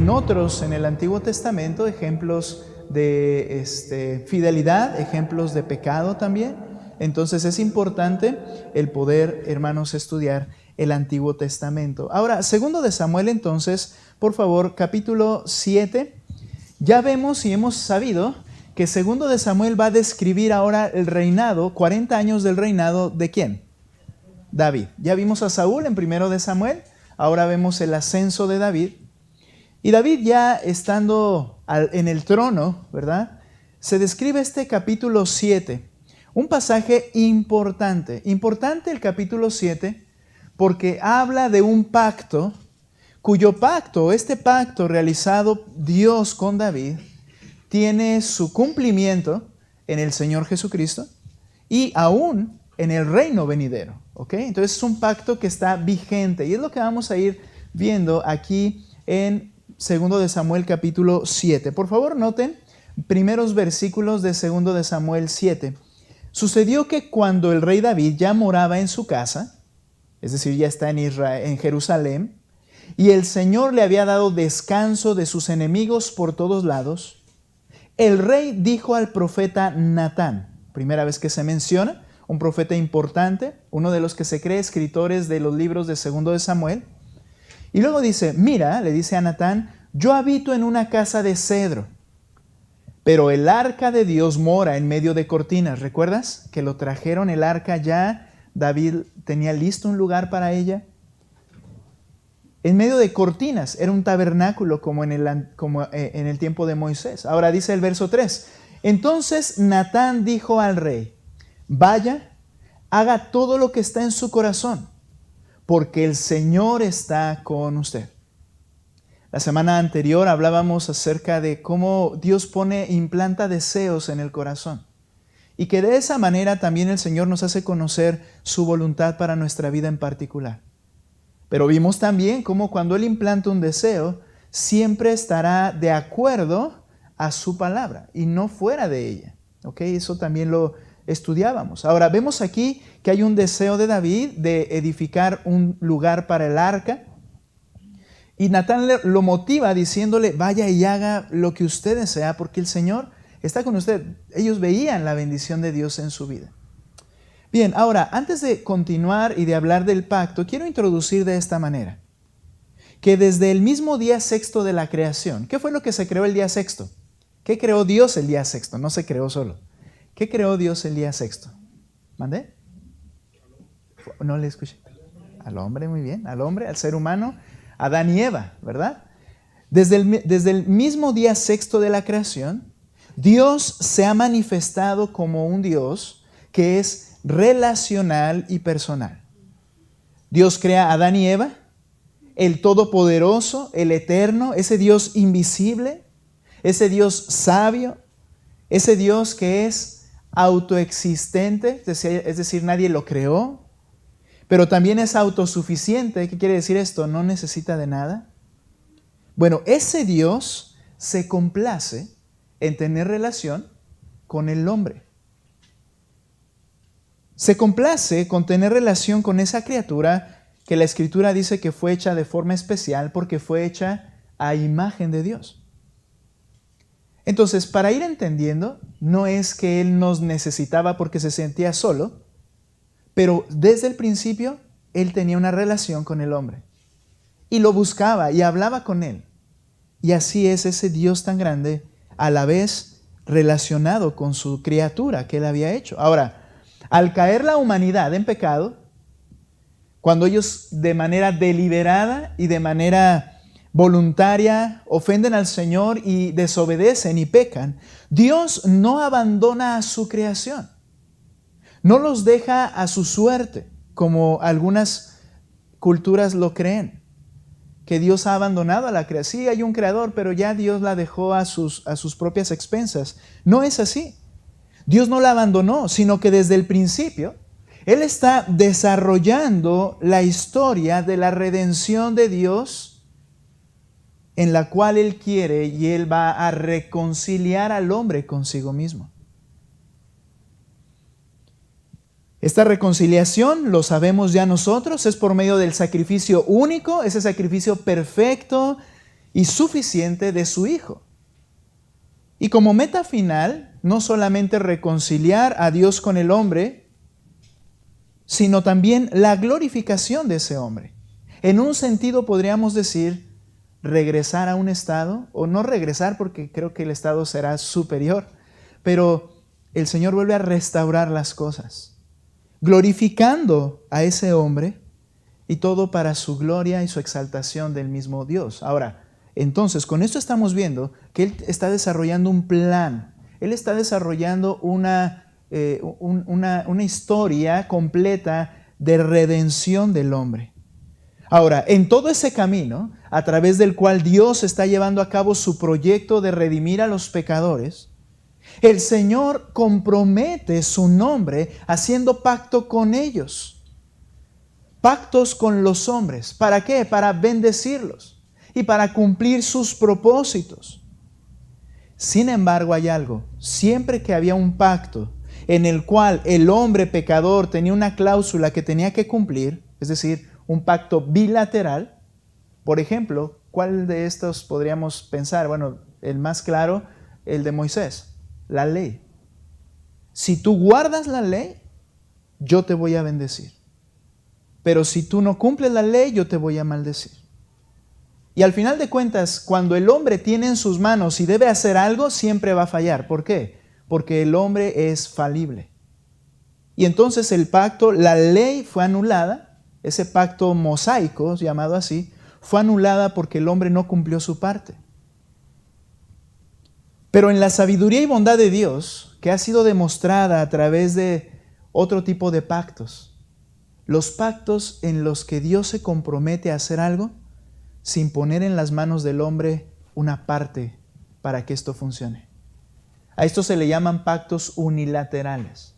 en otros en el Antiguo Testamento, ejemplos de fidelidad, ejemplos de pecado también. Entonces es importante el poder, hermanos, estudiar el Antiguo Testamento. Ahora, 2 de Samuel entonces, por favor, capítulo 7. Ya vemos y hemos sabido que 2 de Samuel va a describir ahora el reinado, 40 años del reinado ¿de quién? David. Ya vimos a Saúl en 1 de Samuel, ahora vemos el ascenso de David. Y David ya estando en el trono, ¿verdad? Se describe este capítulo 7, un pasaje importante. Importante el capítulo 7 porque habla de un pacto, cuyo pacto, este pacto realizado Dios con David, tiene su cumplimiento en el Señor Jesucristo y aún en el reino venidero. ¿Ok? Entonces es un pacto que está vigente y es lo que vamos a ir viendo aquí en 2 de Samuel capítulo 7. Por favor, noten primeros versículos de 2 de Samuel 7. Sucedió que cuando el rey David ya moraba en su casa, es decir, ya está en Israel, en Jerusalén, y el Señor le había dado descanso de sus enemigos por todos lados, el rey dijo al profeta Natán, primera vez que se menciona, un profeta importante, uno de los que se cree escritores de los libros de 2 de Samuel, y luego dice, mira, le dice a Natán, yo habito en una casa de cedro, pero el arca de Dios mora en medio de cortinas. ¿Recuerdas que lo trajeron el arca ya? David tenía listo un lugar para ella. En medio de cortinas, era un tabernáculo como en el tiempo de Moisés. Ahora dice el verso 3, entonces Natán dijo al rey, vaya, haga todo lo que está en su corazón, porque el Señor está con usted. La semana anterior hablábamos acerca de cómo Dios implanta deseos en el corazón y que de esa manera también el Señor nos hace conocer su voluntad para nuestra vida en particular. Pero vimos también cómo cuando Él implanta un deseo, siempre estará de acuerdo a su palabra y no fuera de ella. ¿Ok? Eso también lo estudiábamos. Ahora, vemos aquí que hay un deseo de David de edificar un lugar para el arca. Y Natán lo motiva diciéndole, vaya y haga lo que usted desea, porque el Señor está con usted. Ellos veían la bendición de Dios en su vida. Bien, ahora, antes de continuar y de hablar del pacto, quiero introducir de esta manera, que desde el mismo día sexto de la creación, ¿qué fue lo que se creó el día sexto? ¿Qué creó Dios el día sexto? No se creó solo. ¿Qué creó Dios el día sexto? ¿Mandé? No le escuché. Al hombre, muy bien. Al hombre, al ser humano, Adán y Eva, ¿verdad? Desde el mismo día sexto de la creación, Dios se ha manifestado como un Dios que es relacional y personal. Dios crea a Adán y Eva, el Todopoderoso, el Eterno, ese Dios invisible, ese Dios sabio, ese Dios que es autoexistente, es decir, nadie lo creó, pero también es autosuficiente. ¿Qué quiere decir esto? No necesita de nada. Bueno, ese Dios se complace en tener relación con el hombre. Se complace con tener relación con esa criatura que la Escritura dice que fue hecha de forma especial porque fue hecha a imagen de Dios. Entonces, para ir entendiendo, no es que Él nos necesitaba porque se sentía solo, pero desde el principio Él tenía una relación con el hombre y lo buscaba y hablaba con él. Y así es ese Dios tan grande, a la vez relacionado con su criatura que Él había hecho. Ahora, al caer la humanidad en pecado, cuando ellos de manera deliberada y de manera voluntaria ofenden al Señor y desobedecen y pecan, Dios no abandona a su creación. No los deja a su suerte, como algunas culturas lo creen, que Dios ha abandonado a la creación. Sí, hay un creador, pero ya Dios la dejó a sus propias expensas. No es así. Dios no la abandonó, sino que desde el principio Él está desarrollando la historia de la redención de Dios, en la cual Él quiere y Él va a reconciliar al hombre consigo mismo. Esta reconciliación, lo sabemos ya nosotros, es por medio del sacrificio único, ese sacrificio perfecto y suficiente de su Hijo. Y como meta final, no solamente reconciliar a Dios con el hombre, sino también la glorificación de ese hombre. En un sentido podríamos decir regresar a un estado, o no regresar porque creo que el estado será superior, pero el Señor vuelve a restaurar las cosas, glorificando a ese hombre y todo para su gloria y su exaltación del mismo Dios. Ahora, entonces, con esto estamos viendo que Él está desarrollando un plan. Él está desarrollando una historia completa de redención del hombre. Ahora, en todo ese camino, a través del cual Dios está llevando a cabo su proyecto de redimir a los pecadores, el Señor compromete su nombre haciendo pacto con ellos. Pactos con los hombres. ¿Para qué? Para bendecirlos y para cumplir sus propósitos. Sin embargo, hay algo. Siempre que había un pacto en el cual el hombre pecador tenía una cláusula que tenía que cumplir, es decir, un pacto bilateral. Por ejemplo, ¿cuál de estos podríamos pensar? Bueno, el más claro, el de Moisés, la ley. Si tú guardas la ley, yo te voy a bendecir. Pero si tú no cumples la ley, yo te voy a maldecir. Y al final de cuentas, cuando el hombre tiene en sus manos y debe hacer algo, siempre va a fallar. ¿Por qué? Porque el hombre es falible. Y entonces el pacto, la ley fue anulada. Ese pacto mosaico, llamado así, fue anulada porque el hombre no cumplió su parte. Pero en la sabiduría y bondad de Dios, que ha sido demostrada a través de otro tipo de pactos, los pactos en los que Dios se compromete a hacer algo sin poner en las manos del hombre una parte para que esto funcione. A esto se le llaman pactos unilaterales.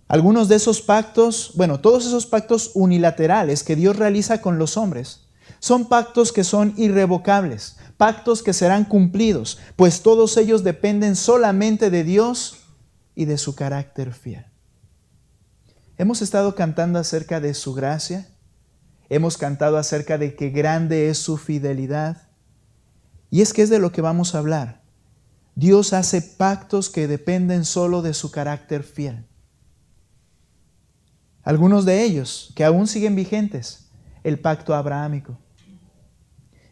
Algunos de esos pactos, bueno, todos esos pactos unilaterales que Dios realiza con los hombres, son pactos que son irrevocables, pactos que serán cumplidos, pues todos ellos dependen solamente de Dios y de su carácter fiel. Hemos estado cantando acerca de su gracia, hemos cantado acerca de qué grande es su fidelidad, y es que es de lo que vamos a hablar. Dios hace pactos que dependen solo de su carácter fiel. Algunos de ellos que aún siguen vigentes, el pacto abrahámico.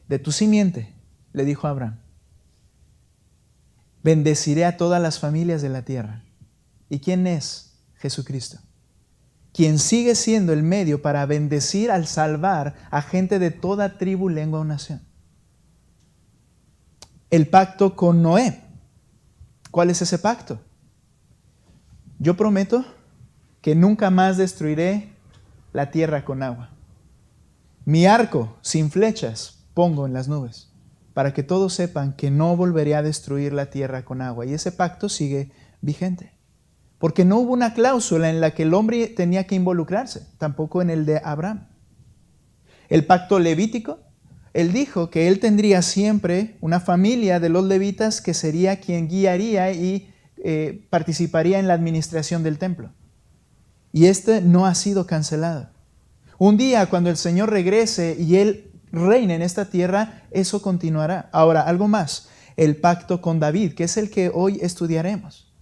De tu simiente, le dijo a Abraham, bendeciré a todas las familias de la tierra. ¿Y quién es? Jesucristo, quien sigue siendo el medio para bendecir al salvar a gente de toda tribu, lengua o nación. El pacto con Noé. ¿Cuál es ese pacto? Yo prometo que nunca más destruiré la tierra con agua. Mi arco sin flechas pongo en las nubes, para que todos sepan que no volveré a destruir la tierra con agua. Y ese pacto sigue vigente, porque no hubo una cláusula en la que el hombre tenía que involucrarse, tampoco en el de Abraham. El pacto levítico, él dijo que él tendría siempre una familia de los levitas que sería quien guiaría y participaría en la administración del templo. Y este no ha sido cancelado. Un día cuando el Señor regrese y Él reine en esta tierra, eso continuará. Ahora, algo más, el pacto con David, que es el que hoy estudiaremos.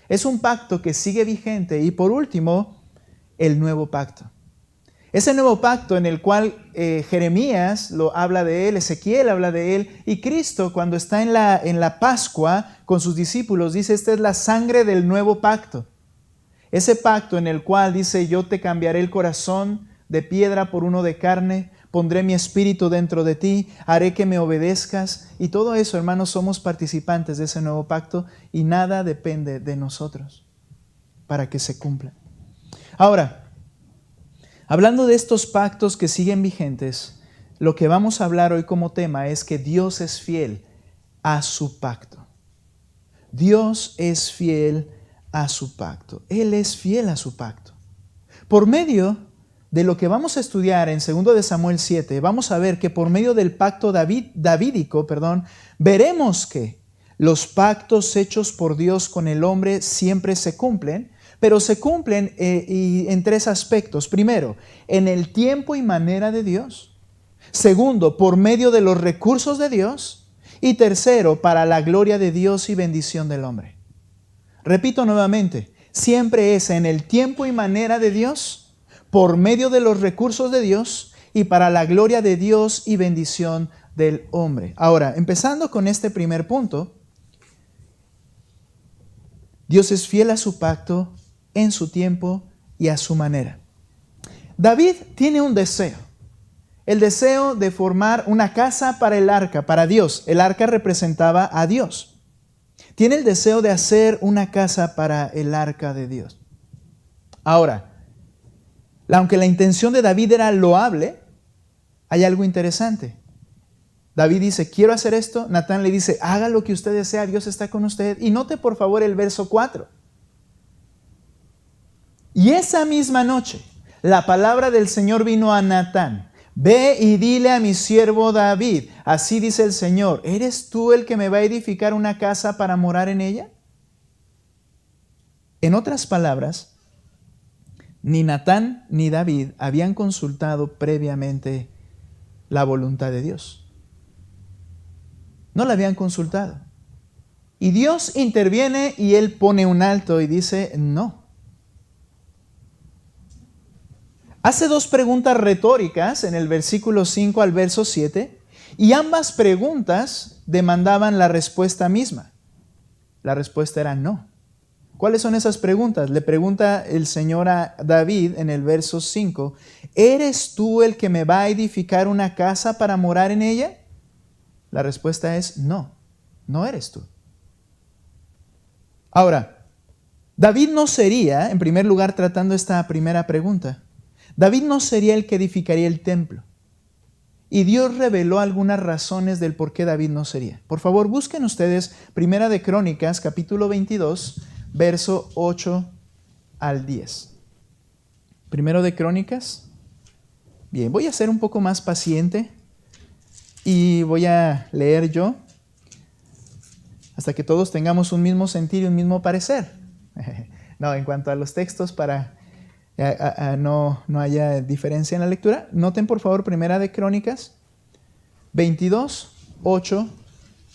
Es un pacto que sigue vigente. Y por último, el nuevo pacto. Ese nuevo pacto en el cual Jeremías lo habla de él, Ezequiel habla de él, y Cristo cuando está en la Pascua con sus discípulos dice, esta es la sangre del nuevo pacto. Ese pacto en el cual dice, yo te cambiaré el corazón de piedra por uno de carne, pondré mi espíritu dentro de ti, haré que me obedezcas. Y todo eso, hermanos, somos participantes de ese nuevo pacto y nada depende de nosotros para que se cumpla. Ahora, hablando de estos pactos que siguen vigentes, lo que vamos a hablar hoy como tema es que Dios es fiel a su pacto. Dios es fiel a su pacto. Él es fiel a su pacto. Por medio de lo que vamos a estudiar en 2 de Samuel 7, vamos a ver que por medio del pacto davídico, veremos que los pactos hechos por Dios con el hombre siempre se cumplen, pero se cumplen en tres aspectos. Primero, en el tiempo y manera de Dios. Segundo, por medio de los recursos de Dios. Y tercero, para la gloria de Dios y bendición del hombre. Repito nuevamente, siempre es en el tiempo y manera de Dios, por medio de los recursos de Dios y para la gloria de Dios y bendición del hombre. Ahora, empezando con este primer punto, Dios es fiel a su pacto, en su tiempo y a su manera. David tiene un deseo. El deseo de formar una casa para el arca, para Dios. El arca representaba a Dios. Tiene el deseo de hacer una casa para el arca de Dios. Ahora, aunque la intención de David era loable, hay algo interesante. David dice, quiero hacer esto. Natán le dice, haga lo que usted desea, Dios está con usted. Y note por favor el verso 4. Y esa misma noche, la palabra del Señor vino a Natán. Ve y dile a mi siervo David, así dice el Señor, ¿eres tú el que me va a edificar una casa para morar en ella? En otras palabras, ni Natán ni David habían consultado previamente la voluntad de Dios. No la habían consultado. Y Dios interviene y Él pone un alto y dice, no. Hace dos preguntas retóricas en el versículo 5 al verso 7 y ambas preguntas demandaban la respuesta misma. La respuesta era no. ¿Cuáles son esas preguntas? Le pregunta el Señor a David en el verso 5, ¿eres tú el que me va a edificar una casa para morar en ella? La respuesta es no, no eres tú. Ahora, David no sería, en primer lugar, tratando esta primera pregunta, David no sería el que edificaría el templo. Y Dios reveló algunas razones del por qué David no sería. Por favor, busquen ustedes Primera de Crónicas, capítulo 22, verso 8 al 10. Primero de Crónicas. Bien, voy a ser un poco más paciente y voy a leer yo hasta que todos tengamos un mismo sentir y un mismo parecer. No, en cuanto a los textos, para no haya diferencia en la lectura. Noten por favor Primera de Crónicas 22, 8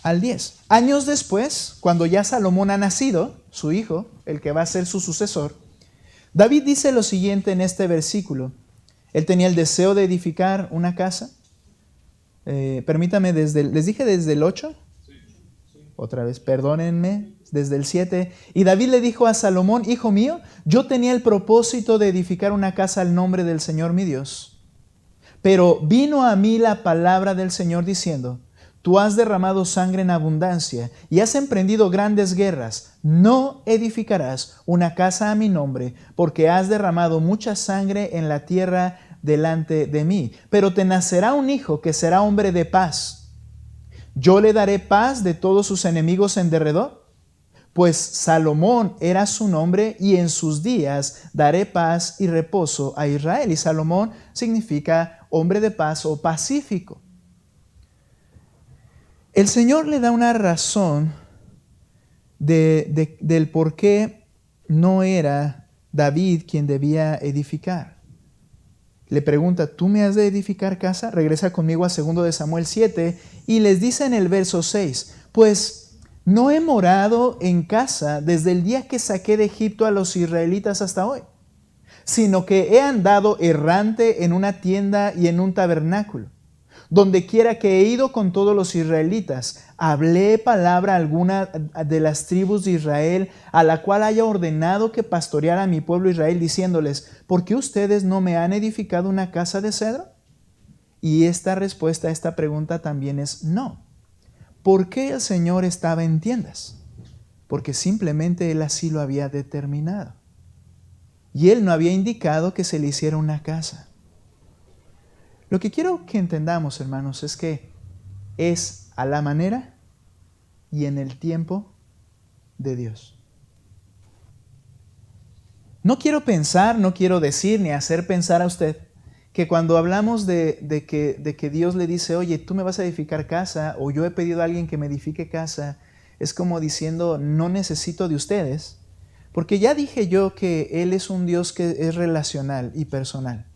al 10. Años después, cuando ya Salomón ha nacido, su hijo, el que va a ser su sucesor, David dice lo siguiente en este versículo. Él tenía el deseo de edificar una casa. Permítame, les dije desde el 8. Otra vez, perdónenme, desde el 7. Y David le dijo a Salomón, hijo mío, yo tenía el propósito de edificar una casa al nombre del Señor mi Dios. Pero vino a mí la palabra del Señor diciendo, tú has derramado sangre en abundancia y has emprendido grandes guerras. No edificarás una casa a mi nombre, porque has derramado mucha sangre en la tierra delante de mí. Pero te nacerá un hijo que será hombre de paz. Yo le daré paz de todos sus enemigos en derredor, pues Salomón era su nombre y en sus días daré paz y reposo a Israel. Y Salomón significa hombre de paz o pacífico. El Señor le da una razón del por qué no era David quien debía edificar. Le pregunta, ¿tú me has de edificar casa? Regresa conmigo a 2 de Samuel 7 y les dice en el verso 6, pues no he morado en casa desde el día que saqué de Egipto a los israelitas hasta hoy, sino que he andado errante en una tienda y en un tabernáculo. Donde quiera que he ido con todos los israelitas, hablé palabra alguna de las tribus de Israel, a la cual haya ordenado que pastoreara a mi pueblo Israel, diciéndoles, ¿por qué ustedes no me han edificado una casa de cedro? Y esta respuesta a esta pregunta también es no. ¿Por qué el Señor estaba en tiendas? Porque simplemente Él así lo había determinado. Y Él no había indicado que se le hiciera una casa. Lo que quiero que entendamos, hermanos, es que es a la manera y en el tiempo de Dios. No quiero pensar, no quiero decir ni hacer pensar a usted que cuando hablamos de que Dios le dice, oye, tú me vas a edificar casa, o yo he pedido a alguien que me edifique casa, es como diciendo, no necesito de ustedes, porque ya dije yo que Él es un Dios que es relacional y personal.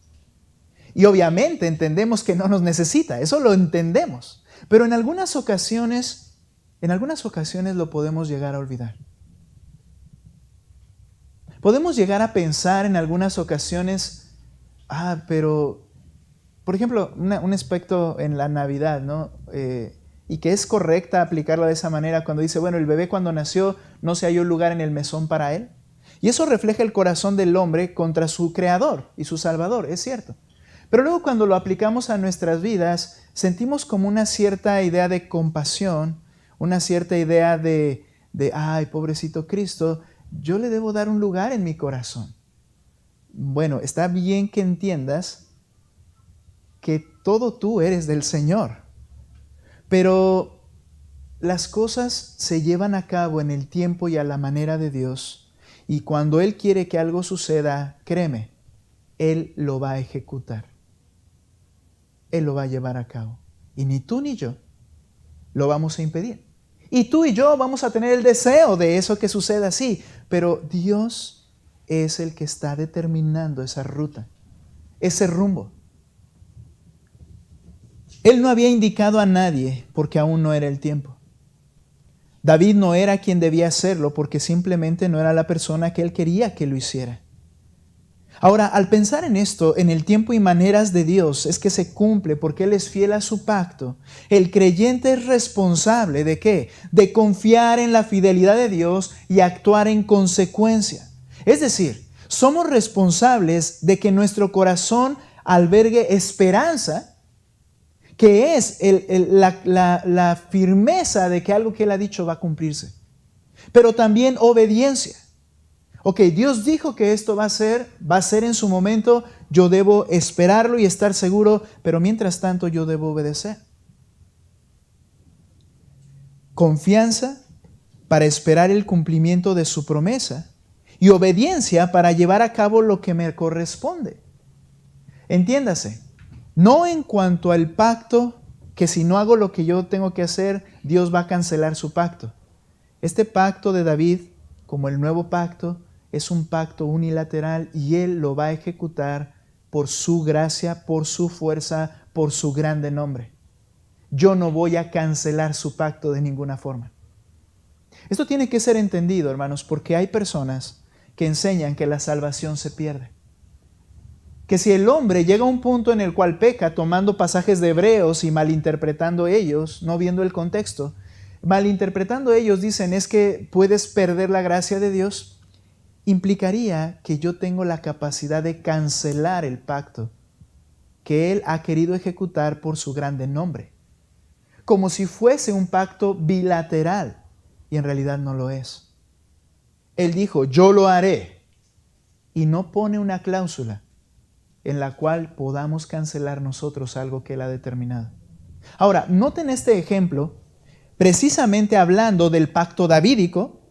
Y obviamente entendemos que no nos necesita, eso lo entendemos. Pero en algunas ocasiones lo podemos llegar a olvidar. Podemos llegar a pensar en algunas ocasiones, pero, por ejemplo, un aspecto en la Navidad, ¿no? Y que es correcta aplicarla de esa manera cuando dice, bueno, el bebé cuando nació no se halló lugar en el mesón para él. Y eso refleja el corazón del hombre contra su Creador y su Salvador, es cierto. Pero luego cuando lo aplicamos a nuestras vidas, sentimos como una cierta idea de compasión, una cierta idea de ay, pobrecito Cristo, yo le debo dar un lugar en mi corazón. Bueno, está bien que entiendas que todo tú eres del Señor, pero las cosas se llevan a cabo en el tiempo y a la manera de Dios, y cuando Él quiere que algo suceda, créeme, Él lo va a ejecutar. Él lo va a llevar a cabo. Y ni tú ni yo lo vamos a impedir. Y tú y yo vamos a tener el deseo de eso que suceda así, pero Dios es el que está determinando esa ruta, ese rumbo. Él no había indicado a nadie porque aún no era el tiempo. David no era quien debía hacerlo porque simplemente no era la persona que él quería que lo hiciera. Ahora, al pensar en esto, en el tiempo y maneras de Dios, es que se cumple porque Él es fiel a su pacto. El creyente es responsable ¿de qué? De confiar en la fidelidad de Dios y actuar en consecuencia. Es decir, somos responsables de que nuestro corazón albergue esperanza, que es la firmeza de que algo que Él ha dicho va a cumplirse. Pero también obediencia. Ok, Dios dijo que esto va a ser en su momento, yo debo esperarlo y estar seguro, pero mientras tanto yo debo obedecer. Confianza para esperar el cumplimiento de su promesa y obediencia para llevar a cabo lo que me corresponde. Entiéndase, no en cuanto al pacto, que si no hago lo que yo tengo que hacer, Dios va a cancelar su pacto. Este pacto de David, como el nuevo pacto, es un pacto unilateral y Él lo va a ejecutar por su gracia, por su fuerza, por su grande nombre. Yo no voy a cancelar su pacto de ninguna forma. Esto tiene que ser entendido, hermanos, porque hay personas que enseñan que la salvación se pierde. Que si el hombre llega a un punto en el cual peca tomando pasajes de Hebreos y malinterpretando ellos, no viendo el contexto, malinterpretando ellos dicen es que puedes perder la gracia de Dios, implicaría que yo tengo la capacidad de cancelar el pacto que Él ha querido ejecutar por su grande nombre. Como si fuese un pacto bilateral, y en realidad no lo es. Él dijo, yo lo haré, y no pone una cláusula en la cual podamos cancelar nosotros algo que Él ha determinado. Ahora, noten este ejemplo, precisamente hablando del pacto davídico,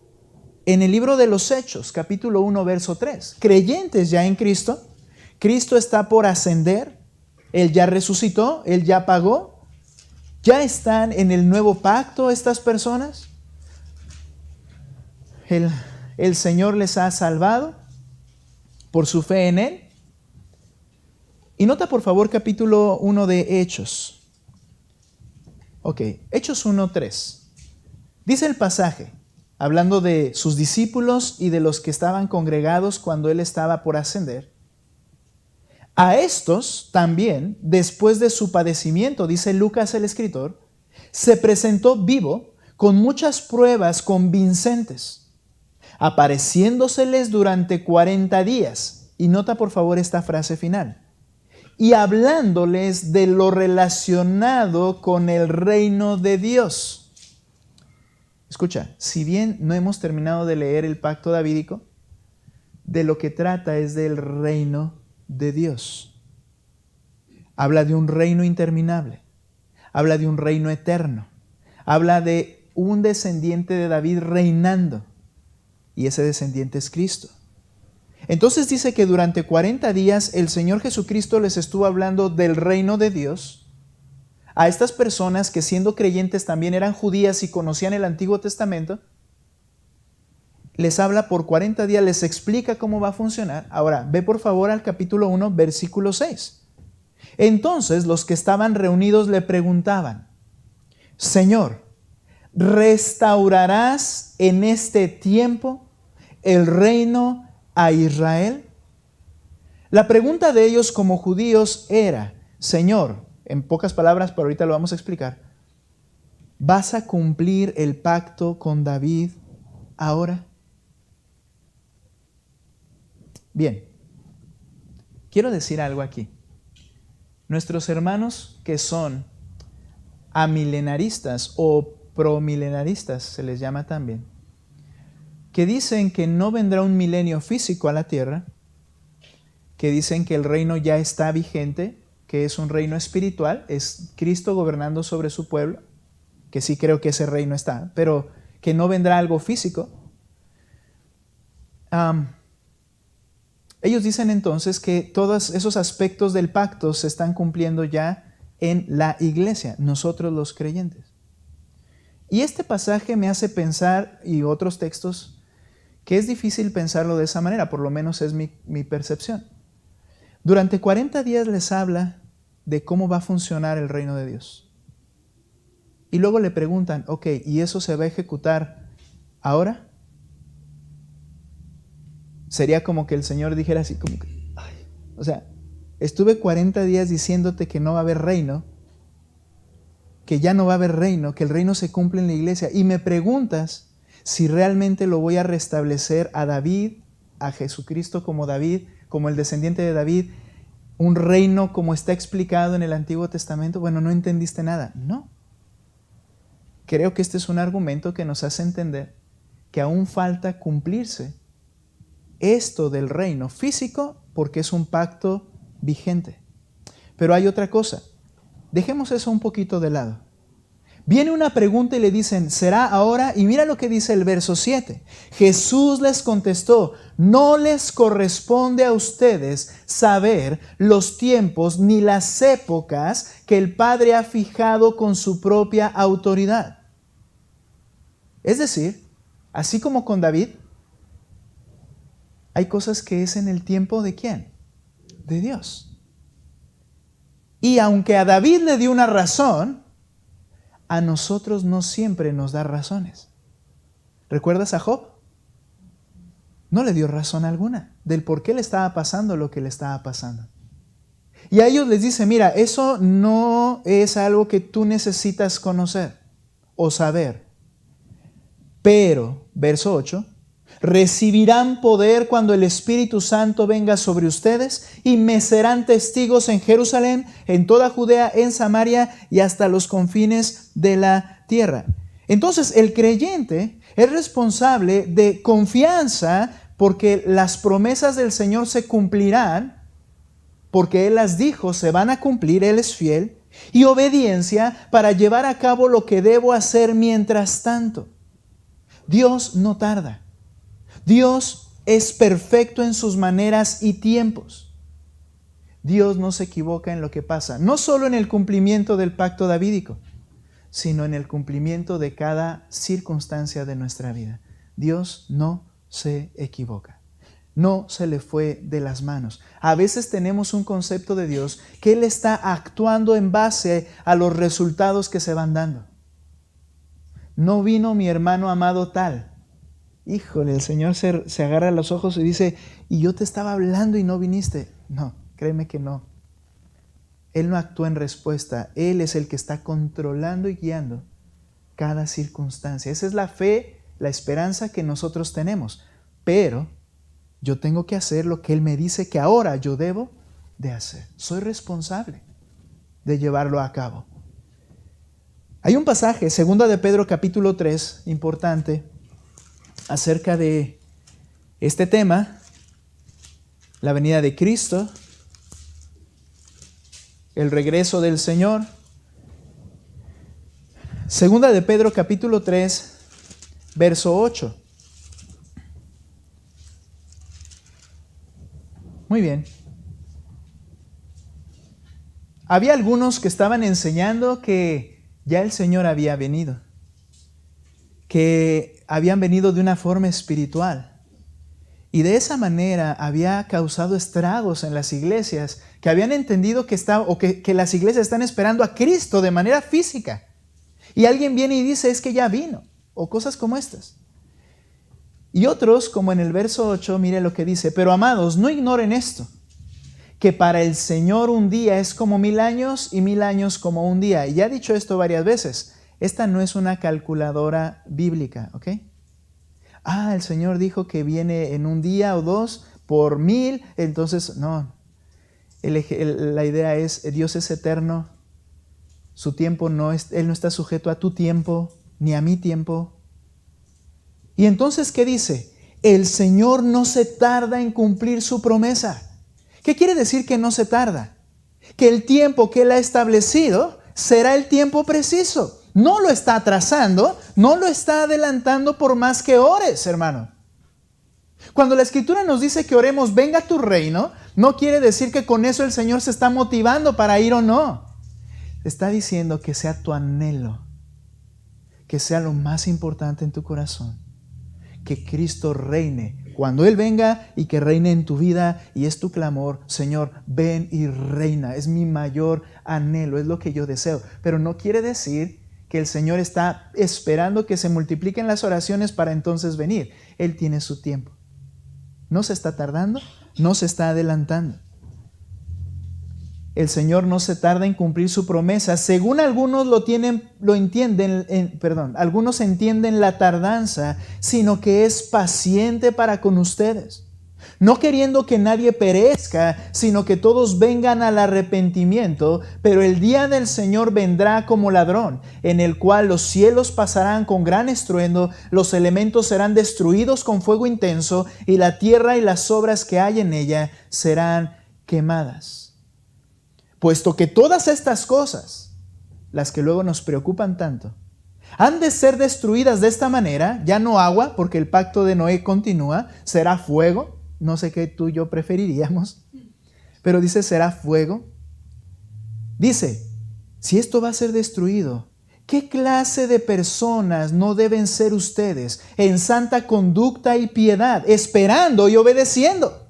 en el libro de los Hechos, capítulo 1, verso 3. Creyentes ya en Cristo, Cristo está por ascender, Él ya resucitó, Él ya pagó, ya están en el nuevo pacto estas personas. El Señor les ha salvado por su fe en Él. Y nota por favor capítulo 1 de Hechos. Ok, Hechos 1, 3. Dice el pasaje, hablando de sus discípulos y de los que estaban congregados cuando Él estaba por ascender. A estos también, después de su padecimiento, dice Lucas el escritor, se presentó vivo con muchas pruebas convincentes, apareciéndoseles durante 40 días. Y nota por favor esta frase final. Y hablándoles de lo relacionado con el reino de Dios. Escucha, si bien no hemos terminado de leer el pacto davídico, de lo que trata es del reino de Dios. Habla de un reino interminable, habla de un reino eterno, habla de un descendiente de David reinando, y ese descendiente es Cristo. Entonces dice que durante 40 días el Señor Jesucristo les estuvo hablando del reino de Dios a estas personas que siendo creyentes también eran judías y conocían el Antiguo Testamento. Les habla por 40 días, les explica cómo va a funcionar. Ahora, ve por favor al capítulo 1, versículo 6. Entonces los que estaban reunidos le preguntaban: Señor, ¿restaurarás en este tiempo el reino a Israel? La pregunta de ellos como judíos era: Señor, en pocas palabras, pero ahorita lo vamos a explicar, ¿vas a cumplir el pacto con David ahora? Bien, quiero decir algo aquí. Nuestros hermanos que son amilenaristas o promilenaristas, se les llama también, que dicen que no vendrá un milenio físico a la tierra, que dicen que el reino ya está vigente, que es un reino espiritual, es Cristo gobernando sobre su pueblo, que sí creo que ese reino está, pero que no vendrá algo físico. Ellos dicen entonces que todos esos aspectos del pacto se están cumpliendo ya en la iglesia, nosotros los creyentes. Y este pasaje me hace pensar, y otros textos, que es difícil pensarlo de esa manera, por lo menos es mi percepción. Durante 40 días les habla de cómo va a funcionar el reino de Dios. Y luego le preguntan: ok, ¿y eso se va a ejecutar ahora? Sería como que el Señor dijera así como que, o sea, estuve 40 días diciéndote que no va a haber reino, que ya no va a haber reino, que el reino se cumple en la iglesia, y me preguntas si realmente lo voy a restablecer a David, a Jesucristo como David, como el descendiente de David, un reino como está explicado en el Antiguo Testamento. Bueno, no entendiste nada. No. Creo que este es un argumento que nos hace entender que aún falta cumplirse esto del reino físico, porque es un pacto vigente. Pero hay otra cosa. Dejemos eso un poquito de lado. Viene una pregunta y le dicen: ¿será ahora? Y mira lo que dice el verso 7. Jesús les contestó: no les corresponde a ustedes saber los tiempos ni las épocas que el Padre ha fijado con su propia autoridad. Es decir, así como con David, hay cosas que es en el tiempo ¿de quién? De Dios. Y aunque a David le dio una razón, a nosotros no siempre nos da razones. ¿Recuerdas a Job? No le dio razón alguna del por qué le estaba pasando lo que le estaba pasando. Y a ellos les dice: mira, eso no es algo que tú necesitas conocer o saber. Pero, verso 8, recibirán poder cuando el Espíritu Santo venga sobre ustedes y me serán testigos en Jerusalén, en toda Judea, en Samaria y hasta los confines de la tierra. Entonces el creyente es responsable de confianza porque las promesas del Señor se cumplirán, porque Él las dijo, se van a cumplir, Él es fiel, y obediencia para llevar a cabo lo que debo hacer mientras tanto. Dios no tarda. Dios es perfecto en sus maneras y tiempos. Dios no se equivoca en lo que pasa, no solo en el cumplimiento del pacto davídico, sino en el cumplimiento de cada circunstancia de nuestra vida. Dios no se equivoca. No se le fue de las manos. A veces tenemos un concepto de Dios que Él está actuando en base a los resultados que se van dando. No vino mi hermano amado tal. Híjole, el Señor se agarra los ojos y dice: y yo te estaba hablando y no viniste. No, créeme que no. Él no actúa en respuesta. Él es el que está controlando y guiando cada circunstancia. Esa es la fe, la esperanza que nosotros tenemos. Pero yo tengo que hacer lo que Él me dice que ahora yo debo de hacer. Soy responsable de llevarlo a cabo. Hay un pasaje, 2 de Pedro capítulo 3, importante, acerca de este tema, la venida de Cristo, el regreso del Señor. 2 de Pedro capítulo 3, verso 8. Muy bien. Había algunos que estaban enseñando que ya el Señor había venido, que habían venido de una forma espiritual Y de esa manera había causado estragos en las iglesias que habían entendido que las iglesias están esperando a Cristo de manera física. Y alguien viene y dice, es que ya vino, o cosas como estas. Y otros, como en el verso 8, mire lo que dice, pero amados, no ignoren esto, que para el Señor un día es como 1000 años y 1000 años como un día. Y ya he dicho esto varias veces, esta no es una calculadora bíblica, ¿ok? El Señor dijo que viene en un día o dos por 1000, entonces no. La idea es, Dios es eterno, su tiempo Él no está sujeto a tu tiempo, ni a mi tiempo. Y entonces, ¿qué dice? El Señor no se tarda en cumplir su promesa. ¿Qué quiere decir que no se tarda? Que el tiempo que Él ha establecido será el tiempo preciso. No lo está atrasando, no lo está adelantando por más que ores, hermano. Cuando la Escritura nos dice que oremos, venga tu reino, no quiere decir que con eso el Señor se está motivando para ir o no. Está diciendo que sea tu anhelo, que sea lo más importante en tu corazón, que Cristo reine cuando Él venga y que reine en tu vida. Y es tu clamor, Señor, ven y reina. Es mi mayor anhelo, es lo que yo deseo. Pero no quiere decir que el Señor está esperando que se multipliquen las oraciones para entonces venir. Él tiene su tiempo. No se está tardando, no se está adelantando. El Señor no se tarda en cumplir su promesa. Según algunos algunos entienden la tardanza, sino que es paciente para con ustedes, no queriendo que nadie perezca, sino que todos vengan al arrepentimiento. Pero el día del Señor vendrá como ladrón, en el cual los cielos pasarán con gran estruendo, los elementos serán destruidos con fuego intenso, y la tierra y las obras que hay en ella serán quemadas. Puesto que todas estas cosas, las que luego nos preocupan tanto, han de ser destruidas de esta manera, ya no agua, porque el pacto de Noé continúa, será fuego, no sé qué tú y yo preferiríamos, pero dice será fuego. Dice, si esto va a ser destruido, ¿qué clase de personas no deben ser ustedes en santa conducta y piedad, esperando y obedeciendo?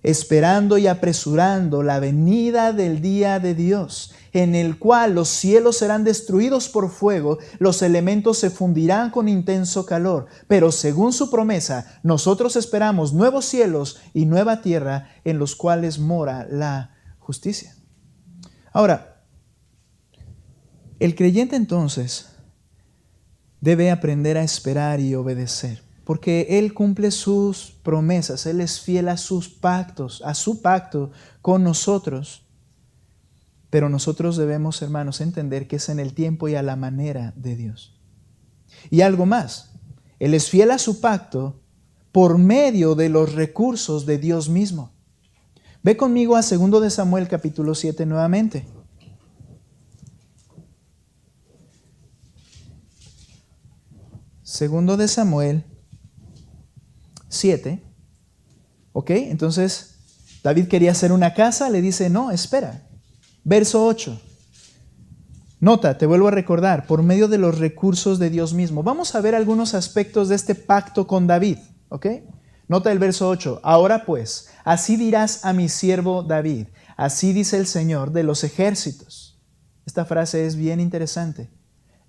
Esperando y apresurando la venida del día de Dios, en el cual los cielos serán destruidos por fuego, los elementos se fundirán con intenso calor. Pero según su promesa, nosotros esperamos nuevos cielos y nueva tierra en los cuales mora la justicia. Ahora, el creyente entonces debe aprender a esperar y obedecer, porque Él cumple sus promesas, Él es fiel a sus pactos, a su pacto con nosotros. Pero nosotros debemos, hermanos, entender que es en el tiempo y a la manera de Dios. Y algo más, Él es fiel a su pacto por medio de los recursos de Dios mismo. Ve conmigo a 2 de Samuel capítulo 7 nuevamente. Segundo de Samuel 7. ¿Ok? Entonces, David quería hacer una casa, le dice, no, espera. Verso 8. Nota, te vuelvo a recordar, por medio de los recursos de Dios mismo. Vamos a ver algunos aspectos de este pacto con David. ¿Ok? Nota el verso 8. Ahora pues, así dirás a mi siervo David, así dice el Señor de los ejércitos. Esta frase es bien interesante.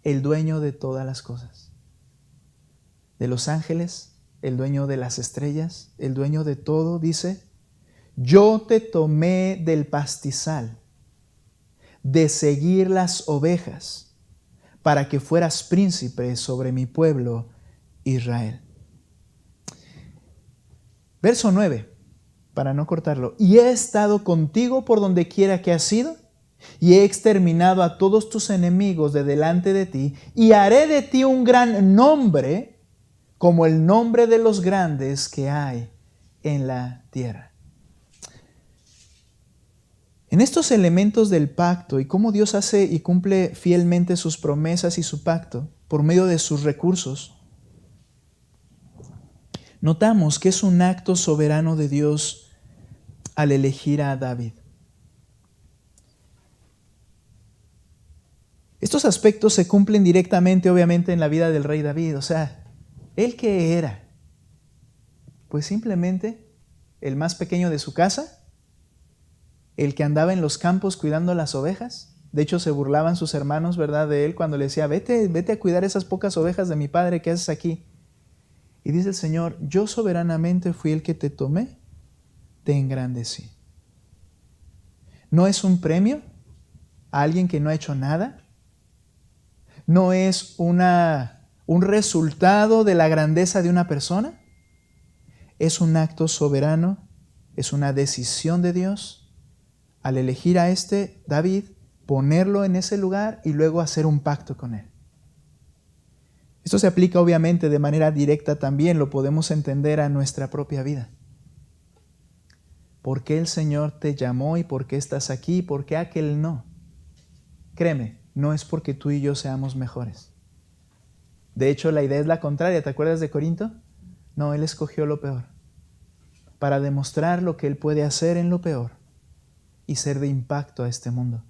El dueño de todas las cosas. De los ángeles, el dueño de las estrellas, el dueño de todo, dice, yo te tomé del pastizal, de seguir las ovejas, para que fueras príncipe sobre mi pueblo Israel. Verso 9, para no cortarlo. Y he estado contigo por donde quiera que has ido, y he exterminado a todos tus enemigos de delante de ti, y haré de ti un gran nombre, como el nombre de los grandes que hay en la tierra. En estos elementos del pacto y cómo Dios hace y cumple fielmente sus promesas y su pacto por medio de sus recursos, notamos que es un acto soberano de Dios al elegir a David. Estos aspectos se cumplen directamente, obviamente, en la vida del rey David. O sea, ¿él qué era? Pues simplemente el más pequeño de su casa, el que andaba en los campos cuidando las ovejas. De hecho, se burlaban sus hermanos, ¿verdad?, de él cuando le decía, vete a cuidar esas pocas ovejas de mi padre, ¿qué haces aquí? Y dice el Señor, yo soberanamente fui el que te tomé, te engrandecí. ¿No es un premio a alguien que no ha hecho nada? ¿No es un resultado de la grandeza de una persona? Es un acto soberano, es una decisión de Dios al elegir a David, ponerlo en ese lugar y luego hacer un pacto con él. Esto se aplica obviamente de manera directa también, lo podemos entender a nuestra propia vida. ¿Por qué el Señor te llamó y por qué estás aquí y por qué aquel no? Créeme, no es porque tú y yo seamos mejores. De hecho, la idea es la contraria. ¿Te acuerdas de Corinto? No, Él escogió lo peor para demostrar lo que Él puede hacer en lo peor y ser de impacto a este mundo.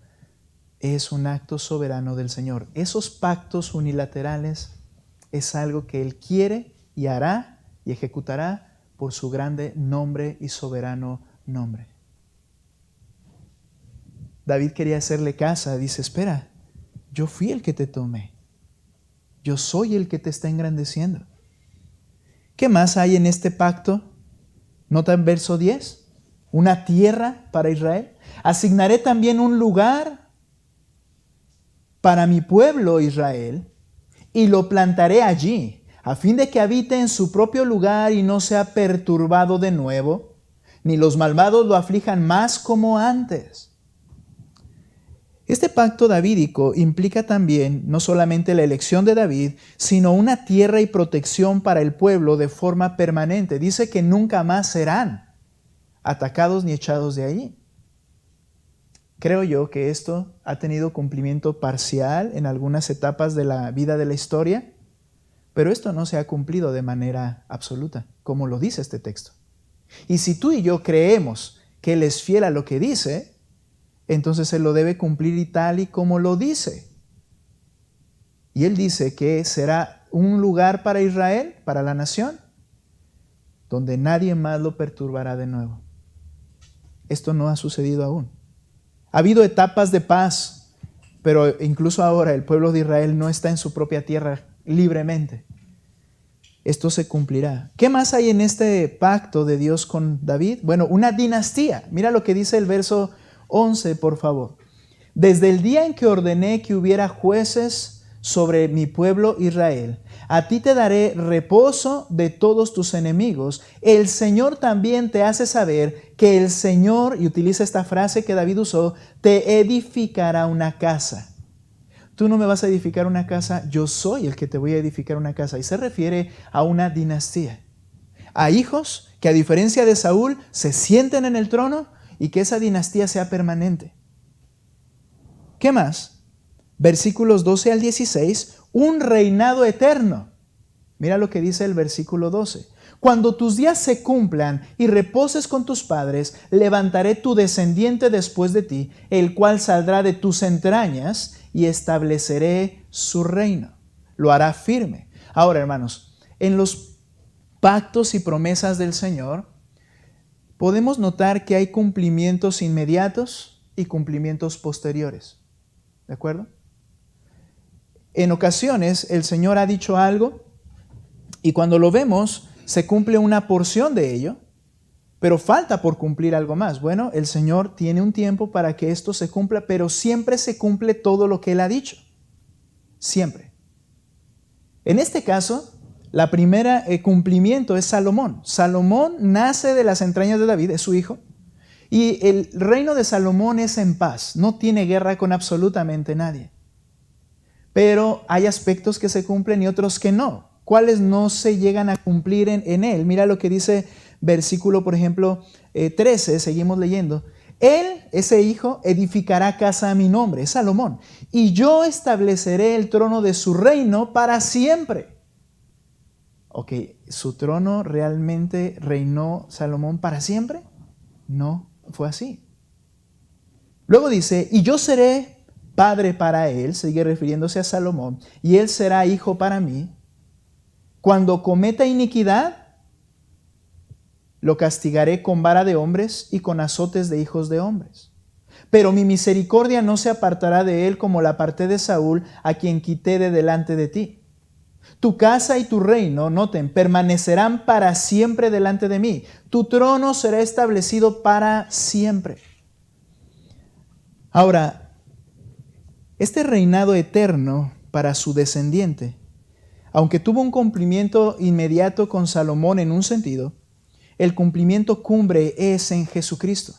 Es un acto soberano del Señor. Esos pactos unilaterales es algo que Él quiere y hará y ejecutará por su grande nombre y soberano nombre. David quería hacerle casa, dice, espera, yo fui el que te tomé. Yo soy el que te está engrandeciendo. ¿Qué más hay en este pacto? Nota en verso 10, una tierra para Israel. Asignaré también un lugar para mi pueblo Israel y lo plantaré allí, a fin de que habite en su propio lugar y no sea perturbado de nuevo, ni los malvados lo aflijan más como antes. Este pacto davídico implica también no solamente la elección de David, sino una tierra y protección para el pueblo de forma permanente. Dice que nunca más serán atacados ni echados de allí. Creo yo que esto ha tenido cumplimiento parcial en algunas etapas de la vida de la historia, pero esto no se ha cumplido de manera absoluta, como lo dice este texto. Y si tú y yo creemos que Él es fiel a lo que dice, entonces Él lo debe cumplir y tal y como lo dice. Y Él dice que será un lugar para Israel, para la nación, donde nadie más lo perturbará de nuevo. Esto no ha sucedido aún. Ha habido etapas de paz, pero incluso ahora el pueblo de Israel no está en su propia tierra libremente. Esto se cumplirá. ¿Qué más hay en este pacto de Dios con David? Bueno, una dinastía. Mira lo que dice el verso 11, por favor. Desde el día en que ordené que hubiera jueces sobre mi pueblo Israel, a ti te daré reposo de todos tus enemigos. El Señor también te hace saber que el Señor, y utiliza esta frase que David usó, te edificará una casa. Tú no me vas a edificar una casa, yo soy el que te voy a edificar una casa. Y se refiere a una dinastía. A hijos que a diferencia de Saúl se sienten en el trono y que esa dinastía sea permanente. ¿Qué más? Versículos 12 al 16, un reinado eterno. Mira lo que dice el versículo 12. Cuando tus días se cumplan y reposes con tus padres, levantaré tu descendiente después de ti, el cual saldrá de tus entrañas y estableceré su reino. Lo hará firme. Ahora, hermanos, en los pactos y promesas del Señor, podemos notar que hay cumplimientos inmediatos y cumplimientos posteriores. ¿De acuerdo? En ocasiones el Señor ha dicho algo y cuando lo vemos se cumple una porción de ello, pero falta por cumplir algo más. Bueno, el Señor tiene un tiempo para que esto se cumpla, pero siempre se cumple todo lo que Él ha dicho. Siempre. En este caso, la primera cumplimiento es Salomón. Salomón nace de las entrañas de David, es su hijo, y el reino de Salomón es en paz, no tiene guerra con absolutamente nadie. Pero hay aspectos que se cumplen y otros que no. ¿Cuáles no se llegan a cumplir en él? Mira lo que dice versículo, por ejemplo, 13, seguimos leyendo. Él, ese hijo, edificará casa a mi nombre, es Salomón, y yo estableceré el trono de su reino para siempre. Ok, ¿su trono realmente reinó Salomón para siempre? No, fue así. Luego dice, y yo seré padre para él, sigue refiriéndose a Salomón, y él será hijo para mí. Cuando cometa iniquidad, Lo castigaré con vara de hombres y con azotes de hijos de hombres. Pero mi misericordia no se apartará de él como la aparté de Saúl, a quien quité de delante de ti. Tu casa y tu reino, noten, permanecerán para siempre delante de mí. Tu trono será establecido para siempre. Ahora, este reinado eterno para su descendiente, aunque tuvo un cumplimiento inmediato con Salomón en un sentido, el cumplimiento cumbre es en Jesucristo.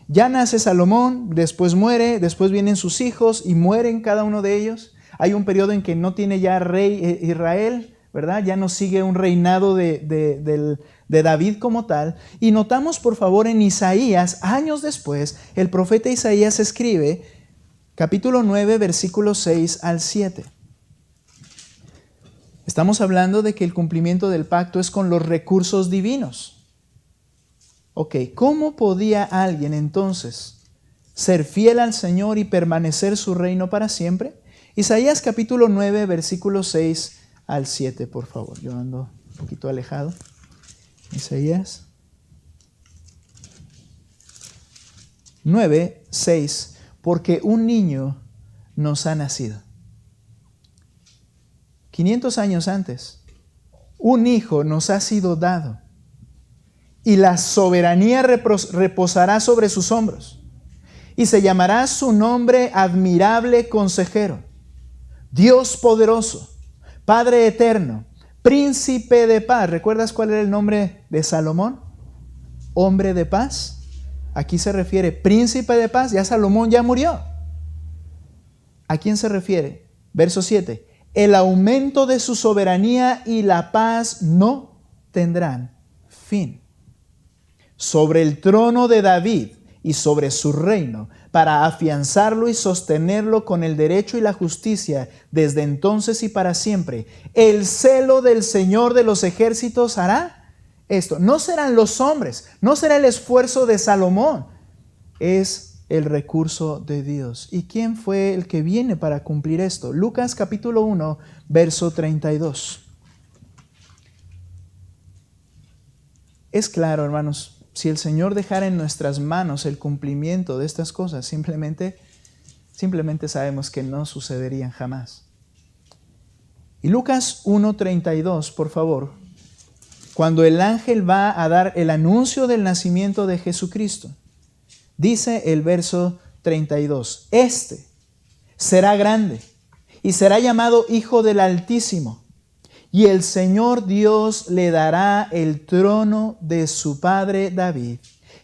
Ya nace Salomón, después muere, después vienen sus hijos y mueren cada uno de ellos. Hay un periodo en que no tiene ya rey Israel, ¿verdad? Ya no sigue un reinado de David como tal. Y notamos, por favor, en Isaías, años después, el profeta Isaías escribe, capítulo 9, versículos 6 al 7. Estamos hablando de que el cumplimiento del pacto es con los recursos divinos. Ok, ¿cómo podía alguien entonces ser fiel al Señor y permanecer su reino para siempre? Isaías capítulo 9, versículos 6 al 7, por favor. Yo ando un poquito alejado. Isaías 9, 6. Porque un niño nos ha nacido. 500 años antes, un hijo nos ha sido dado. Y la soberanía reposará sobre sus hombros. Y se llamará su nombre admirable consejero, Dios poderoso, Padre eterno, príncipe de paz. ¿Recuerdas cuál era el nombre de Salomón? Hombre de paz. Aquí se refiere príncipe de paz. Ya Salomón ya murió. ¿A quién se refiere? Verso 7. El aumento de su soberanía y la paz no tendrán fin. Sobre el trono de David y sobre su reino, para afianzarlo y sostenerlo con el derecho y la justicia desde entonces y para siempre. El celo del Señor de los ejércitos hará esto. No serán los hombres, no será el esfuerzo de Salomón, es el recurso de Dios. ¿Y quién fue el que viene para cumplir esto? Lucas capítulo 1, verso 32. Es claro, hermanos. Si el Señor dejara en nuestras manos el cumplimiento de estas cosas, simplemente sabemos que no sucederían jamás. Y Lucas 1:32, por favor, cuando el ángel va a dar el anuncio del nacimiento de Jesucristo, dice el verso 32, este será grande y será llamado Hijo del Altísimo. Y el Señor Dios le dará el trono de su padre David,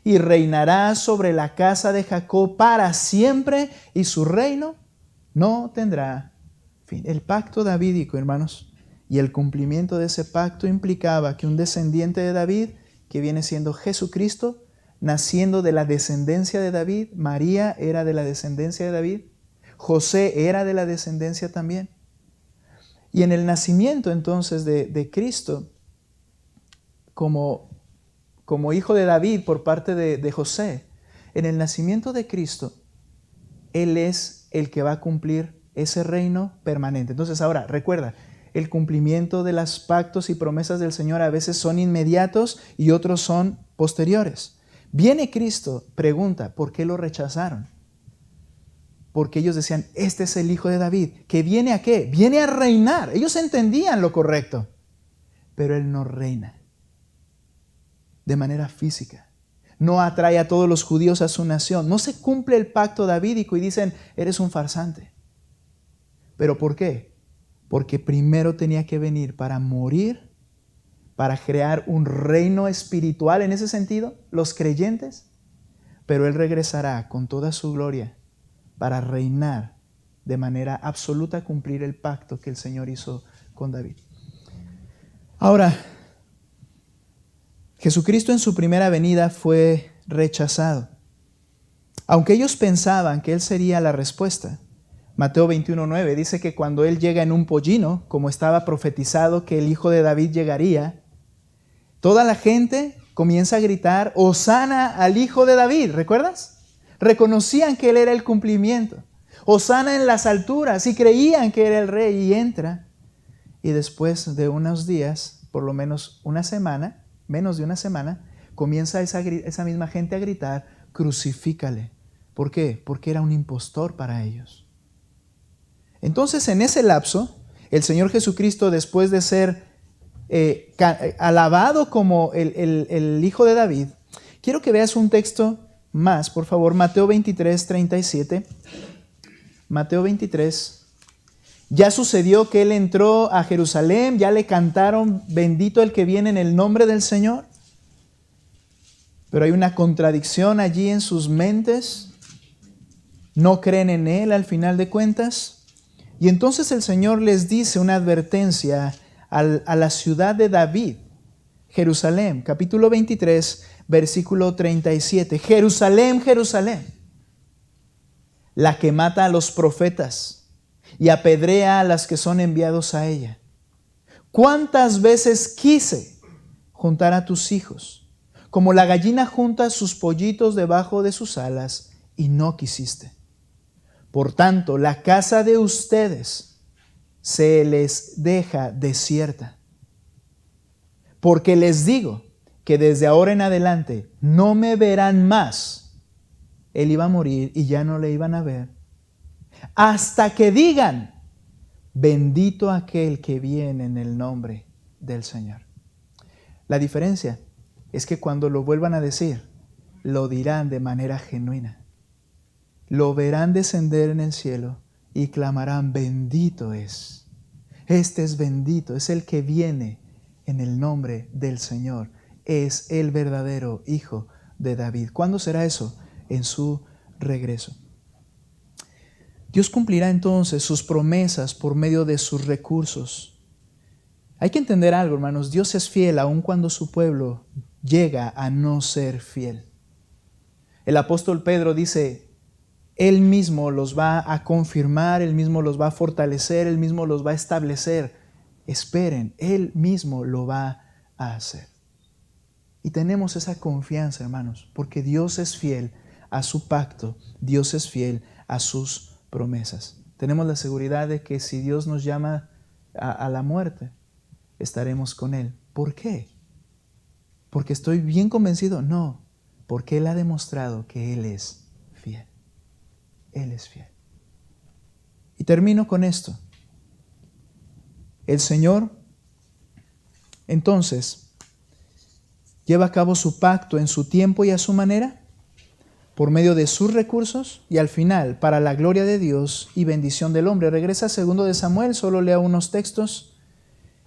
y reinará sobre la casa de Jacob para siempre, y su reino no tendrá fin. El pacto davídico, hermanos, y el cumplimiento de ese pacto implicaba que un descendiente de David, que viene siendo Jesucristo, naciendo de la descendencia de David, María era de la descendencia de David, José era de la descendencia también. Y en el nacimiento entonces de Cristo, como hijo de David por parte de José, en el nacimiento de Cristo, Él es el que va a cumplir ese reino permanente. Entonces ahora, recuerda, el cumplimiento de los pactos y promesas del Señor a veces son inmediatos y otros son posteriores. Viene Cristo, pregunta, ¿por qué lo rechazaron? Porque ellos decían, este es el Hijo de David, que viene a ¿qué? Viene a reinar. Ellos entendían lo correcto, pero Él no reina de manera física. No atrae a todos los judíos a su nación. No se cumple el pacto davídico y dicen, eres un farsante. ¿Pero por qué? Porque primero tenía que venir para morir, para crear un reino espiritual en ese sentido, los creyentes, pero Él regresará con toda su gloria para reinar de manera absoluta, cumplir el pacto que el Señor hizo con David. Ahora, Jesucristo en su primera venida fue rechazado. Aunque ellos pensaban que Él sería la respuesta, Mateo 21:9 dice que cuando Él llega en un pollino, como estaba profetizado que el Hijo de David llegaría, toda la gente comienza a gritar, Hosana al Hijo de David, ¿recuerdas? Reconocían que Él era el cumplimiento. Hosana en las alturas, y creían que era el rey, y entra. Y después de unos días, por lo menos una semana, menos de una semana, comienza esa misma gente a gritar, crucifícale. ¿Por qué? Porque era un impostor para ellos. Entonces, en ese lapso, el Señor Jesucristo, después de ser alabado como el Hijo de David, quiero que veas un texto más, por favor, Mateo 23, 37. Mateo 23. Ya sucedió que Él entró a Jerusalén, ya le cantaron, bendito el que viene en el nombre del Señor. Pero hay una contradicción allí en sus mentes. No creen en Él al final de cuentas. Y entonces el Señor les dice una advertencia a la ciudad de David, Jerusalén, capítulo 23, versículo 37. Jerusalén, Jerusalén, la que mata a los profetas y apedrea a las que son enviados a ella. ¿Cuántas veces quise juntar a tus hijos, como la gallina junta sus pollitos debajo de sus alas, y no quisiste? Por tanto, la casa de ustedes se les deja desierta. Porque les digo que desde ahora en adelante no me verán más. Él iba a morir y ya no le iban a ver. Hasta que digan, bendito aquel que viene en el nombre del Señor. La diferencia es que cuando lo vuelvan a decir, lo dirán de manera genuina. Lo verán descender en el cielo y clamarán, bendito es. Este es bendito, es el que viene en el nombre del Señor. Es el verdadero Hijo de David. ¿Cuándo será eso? En su regreso. Dios cumplirá entonces sus promesas por medio de sus recursos. Hay que entender algo, hermanos. Dios es fiel aun cuando su pueblo llega a no ser fiel. El apóstol Pedro dice, Él mismo los va a confirmar, Él mismo los va a fortalecer, Él mismo los va a establecer. Esperen, Él mismo lo va a hacer. Y tenemos esa confianza, hermanos, porque Dios es fiel a su pacto, Dios es fiel a sus promesas. Tenemos la seguridad de que si Dios nos llama a la muerte, estaremos con Él. ¿Por qué? ¿Porque estoy bien convencido? No, porque Él ha demostrado que Él es fiel. Él es fiel. Y termino con esto. El Señor, entonces, lleva a cabo su pacto en su tiempo y a su manera, por medio de sus recursos, y al final, para la gloria de Dios y bendición del hombre. Regresa a 2 de Samuel, solo lea unos textos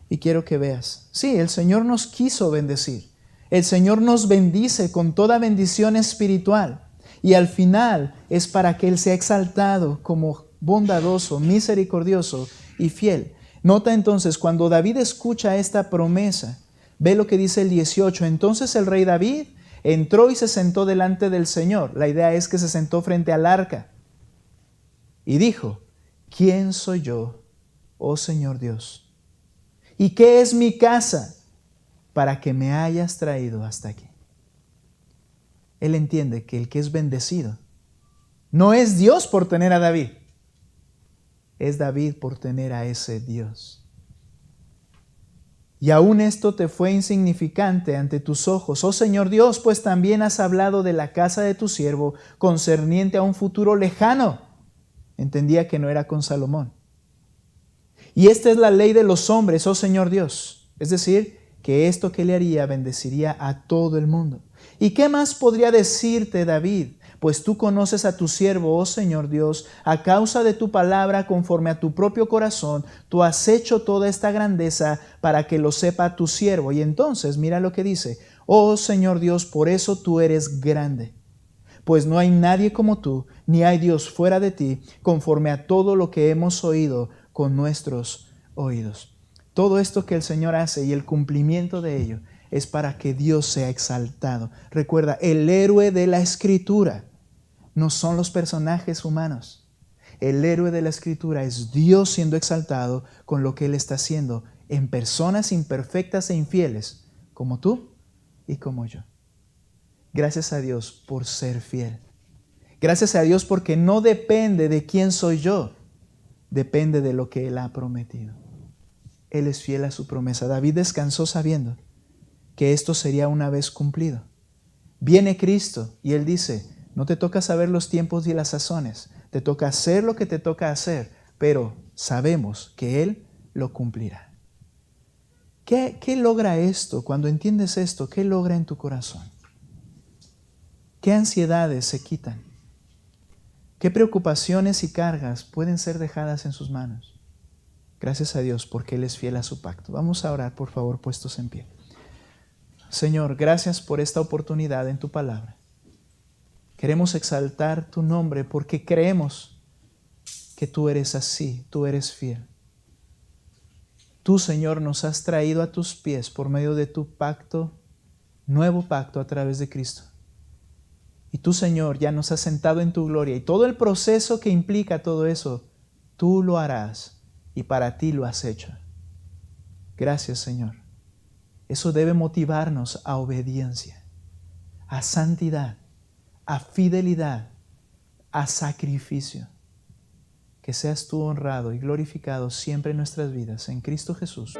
y quiero que veas. Sí, el Señor nos quiso bendecir. El Señor nos bendice con toda bendición espiritual. Y al final es para que Él sea exaltado como bondadoso, misericordioso y fiel. Nota entonces, cuando David escucha esta promesa, ve lo que dice el 18. Entonces el rey David entró y se sentó delante del Señor. La idea es que se sentó frente al arca. Y dijo, ¿quién soy yo, oh Señor Dios? ¿Y qué es mi casa para que me hayas traído hasta aquí? Él entiende que el que es bendecido no es Dios por tener a David, es David por tener a ese Dios. Y aún esto te fue insignificante ante tus ojos, oh Señor Dios, pues también has hablado de la casa de tu siervo concerniente a un futuro lejano. Entendía que no era con Salomón. Y esta es la ley de los hombres, oh Señor Dios. Es decir, que esto que le haría bendeciría a todo el mundo. ¿Y qué más podría decirte David? Pues tú conoces a tu siervo, oh Señor Dios, a causa de tu palabra conforme a tu propio corazón, tú has hecho toda esta grandeza para que lo sepa tu siervo. Y entonces mira lo que dice, oh Señor Dios, por eso tú eres grande. Pues no hay nadie como tú, ni hay Dios fuera de ti, conforme a todo lo que hemos oído con nuestros oídos. Todo esto que el Señor hace y el cumplimiento de ello es para que Dios sea exaltado. Recuerda, el héroe de la Escritura no son los personajes humanos. El héroe de la Escritura es Dios siendo exaltado con lo que Él está haciendo en personas imperfectas e infieles, como tú y como yo. Gracias a Dios por ser fiel. Gracias a Dios porque no depende de quién soy yo, depende de lo que Él ha prometido. Él es fiel a su promesa. David descansó sabiendo que esto sería una vez cumplido. Viene Cristo y Él dice, no te toca saber los tiempos y las sazones, te toca hacer lo que te toca hacer, pero sabemos que Él lo cumplirá. ¿Qué logra esto? Cuando entiendes esto, ¿qué logra en tu corazón? ¿Qué ansiedades se quitan? ¿Qué preocupaciones y cargas pueden ser dejadas en sus manos? Gracias a Dios porque Él es fiel a su pacto. Vamos a orar, por favor, puestos en pie. Señor, gracias por esta oportunidad en tu palabra. Queremos exaltar tu nombre porque creemos que tú eres así, tú eres fiel. Tú, Señor, nos has traído a tus pies por medio de tu pacto, nuevo pacto a través de Cristo. Y tú, Señor, ya nos has sentado en tu gloria y todo el proceso que implica todo eso, tú lo harás y para ti lo has hecho. Gracias, Señor. Eso debe motivarnos a obediencia, a santidad, a fidelidad, a sacrificio. Que seas tú honrado y glorificado siempre en nuestras vidas. En Cristo Jesús.